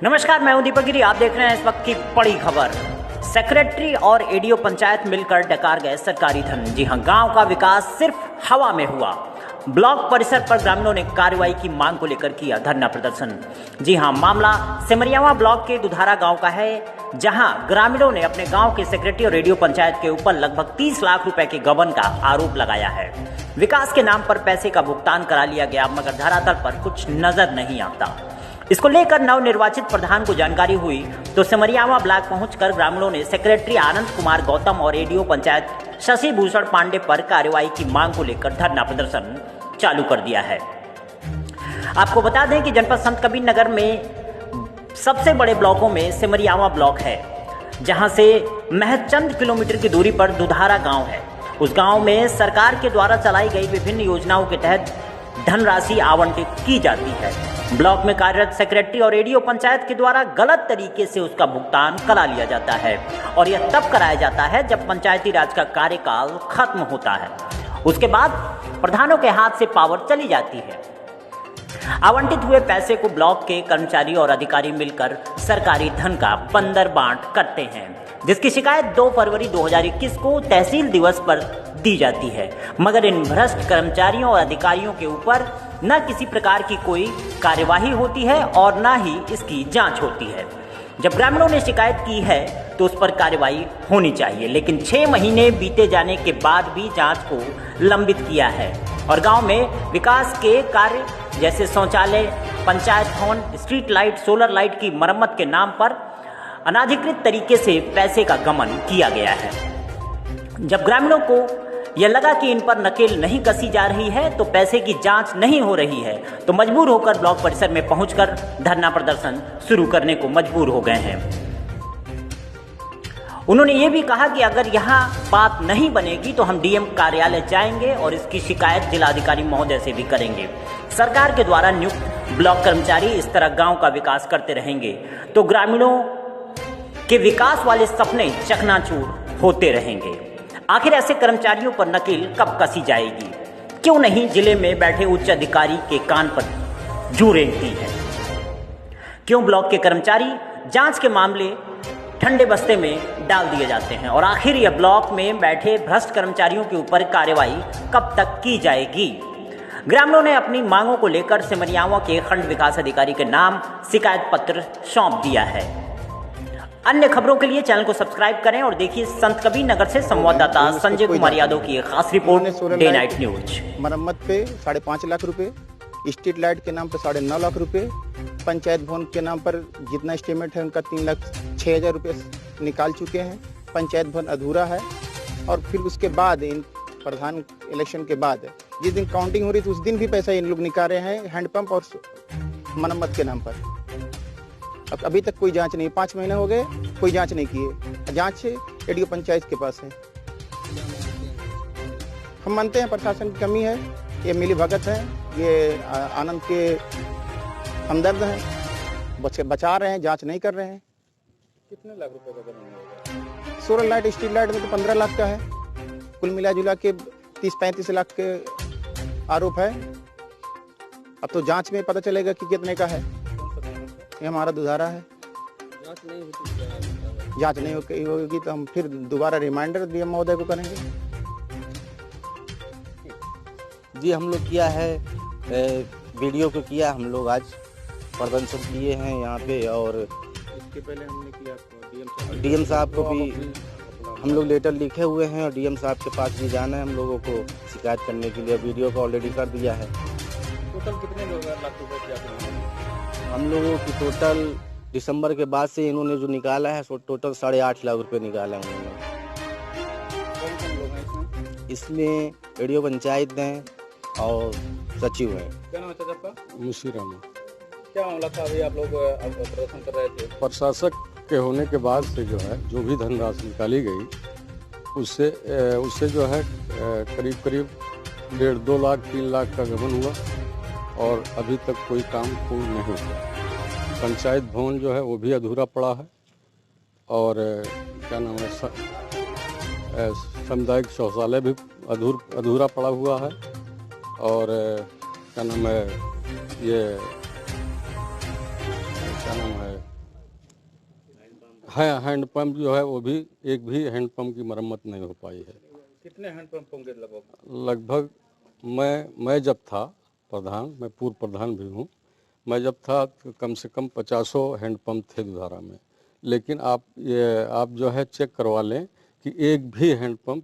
नमस्कार, मैं हूं दीपक गिरी। आप देख रहे हैं इस वक्त की बड़ी खबर। सेक्रेटरी और एडीओ पंचायत मिलकर डकार गए सरकारी धन। जी हां, गांव का विकास सिर्फ हवा में हुआ। ब्लॉक परिसर पर ग्रामीणों ने कार्रवाई की मांग को लेकर किया धरना प्रदर्शन। जी हां, मामला सिमरियावा ब्लॉक के दुधारा गांव का है, जहां ग्रामीणों ने अपने गांव के सेक्रेटरी और एडीओ पंचायत के ऊपर लगभग 30 लाख रुपए के गबन का आरोप लगाया है। विकास के नाम पर पैसे का भुगतान करा लिया गया, मगर धरातल पर कुछ नजर नहीं आता। इसको लेकर नवनिर्वाचित प्रधान को जानकारी हुई तो सिमरियावा ब्लॉक पहुंचकर ग्रामीणों ने सेक्रेटरी आनंद कुमार गौतम और एडीओ पंचायत शशि भूषण पांडे पर कार्रवाई की मांग को लेकर धरना प्रदर्शन चालू कर दिया है। आपको बता दें कि जनपद संत कबीर नगर में सबसे बड़े ब्लॉकों में सिमरियावा ब्लॉक है, जहां से महज चंद किलोमीटर की दूरी पर दुधारा गांव है। उस गांव में सरकार के द्वारा चलाई गई विभिन्न योजनाओं के तहत धनराशि आवंटित की जाती है। ब्लॉक में कार्यरत सेक्रेटरी और एडीओ पंचायत के द्वारा गलत तरीके से उसका भुगतान करा लिया जाता है, और यह तब कराया जाता है जब पंचायती राज का कार्यकाल खत्म होता है। उसके बाद प्रधानों के हाथ से पावर चली जाती है। आवंटित हुए पैसे को ब्लॉक के कर्मचारी और अधिकारी मिलकर सरकारी धन का बंदर बांट करते हैं, जिसकी शिकायत 2 फरवरी 2021 को तहसील दिवस पर दी जाती है। मगर इन भ्रष्ट कर्मचारियों और अधिकारियों के ऊपर न किसी प्रकार की कोई कार्यवाही होती है और न ही इसकी जांच होती है। जब ग्रामीणों ने शिकायत की है तो उस पर कार्रवाई होनी चाहिए, लेकिन 6 महीने बीते जाने के बाद भी जांच को लंबित किया है और गांव में विकास के कार्य जैसे शौचालय, पंचायत भवन, स्ट्रीट लाइट, सोलर लाइट की मरम्मत के नाम पर अनाधिकृत तरीके से पैसे का गमन किया गया है। जब ग्रामीणों को यह लगा कि इन पर नकेल नहीं कसी जा रही है, तो पैसे की जांच नहीं हो रही है, तो मजबूर होकर ब्लॉक परिसर में पहुंचकर धरना प्रदर्शन शुरू करने को मजबूर हो गए हैं। उन्होंने ये भी कहा कि अगर यहाँ बात नहीं बनेगी तो हम डीएम कार्यालय जाएंगे और इसकी शिकायत जिलाधिकारी महोदय से भी करेंगे। सरकार के द्वारा नियुक्त ब्लॉक कर्मचारी इस तरह गांव का विकास करते रहेंगे तो ग्रामीणों के विकास वाले सपने चकनाचूर होते रहेंगे। आखिर ऐसे कर्मचारियों पर नकेल कब कसी जाएगी? क्यों नहीं जिले में बैठे उच्च अधिकारी के कान पर जू रेंगती है? क्यों ब्लॉक के कर्मचारी जांच के मामले ठंडे बस्ते में डाल दिए जाते हैं? और आखिर यह ब्लॉक में बैठे भ्रष्ट कर्मचारियों के ऊपर कार्रवाई कब तक की जाएगी? ग्रामीणों ने अपनी मांगों को लेकर सिमरियावा के खंड विकास अधिकारी के नाम शिकायत पत्र सौंप दिया है। अन्य खबरों के लिए चैनल को सब्सक्राइब करें और देखिए संत कबीर नगर से संवाददाता संजय कुमार यादव की एक खास रिपोर्ट, डे नाइट न्यूज। मरम्मत पे 5.5 लाख रुपए, स्ट्रीट लाइट के नाम पर 9.5 लाख रुपए, पंचायत भवन के नाम पर जितना एस्टीमेट है उनका 3,06,000 रुपये निकाल चुके हैं। पंचायत भवन अधूरा है। और फिर उसके बाद इन प्रधान इलेक्शन के बाद जिस दिन काउंटिंग हो रही थी उस दिन भी पैसा इन लोग निकाल रहे हैं हैंडपंप और मरम्मत के नाम पर। अब अभी तक कोई जांच नहीं, 5 महीने हो गए कोई जांच नहीं किए। जांच एडीओ पंचायत के पास है। हम मानते हैं प्रशासन की कमी है, ये मिली भगत है, ये आनंद के हमदर्द हैं, बचा रहे हैं, जांच नहीं कर रहे हैं। कितने लाख रुपए का गबन होगा? सोलर लाइट, स्ट्रीट लाइट में तो 15 लाख का है। कुल मिला जुला के 30-35 लाख के आरोप है। अब तो जांच में पता चलेगा कि कितने का है। ये हमारा दुधारा है। जांच नहीं होती, जांच नहीं होगी तो हम फिर दोबारा रिमाइंडर डीएम महोदय को करेंगे। जी, हम लोग किया है, वीडियो को किया, हम लोग आज प्रदर्शन किए हैं यहाँ पे। और इसके पहले हमने किया डीएम साहब को भी हम लोग लेटर लिखे हुए हैं और डीएम साहब के पास भी जाना है हम लोगों को शिकायत करने के लिए। वीडियो को ऑलरेडी कर दिया है। टोटल कितने लाख रुपए किया? हम लोगों की टोटल दिसंबर के बाद से इन्होंने जो निकाला है सो टोटल 8.5 लाख रुपए निकाला है उन्होंने। कौन लोग हैं इसमें एडीओ पंचायत हैं और सचिव हैं। क्या नाम है चाचा आपका? मुशीराम। क्या मामला था? अभी आप लोग प्रदर्शन कर रहे थे। प्रशासक के होने के बाद से जो है जो भी धनराशि निकाली गई उससे जो है करीब 1.5-2 लाख 3 लाख का गबन हुआ और अभी तक कोई काम पूर्ण नहीं हुआ। पंचायत भवन जो है वो भी अधूरा पड़ा है और क्या नाम है सामुदायिक शौचालय भी अधूरा पड़ा हुआ है और क्या नाम है ये क्या नाम है है हैंडपम्प जो है वो भी एक भी हैंडपम्प की मरम्मत नहीं हो पाई है। कितने हैंडपंप होंगे लगभग? लगभग मैं जब था प्रधान, मैं पूर्व प्रधान भी हूँ, मैं जब था तो कम से कम 50 हैंडपम्प थे दुधारा में, लेकिन आप जो है चेक करवा लें कि एक भी हैंडपम्प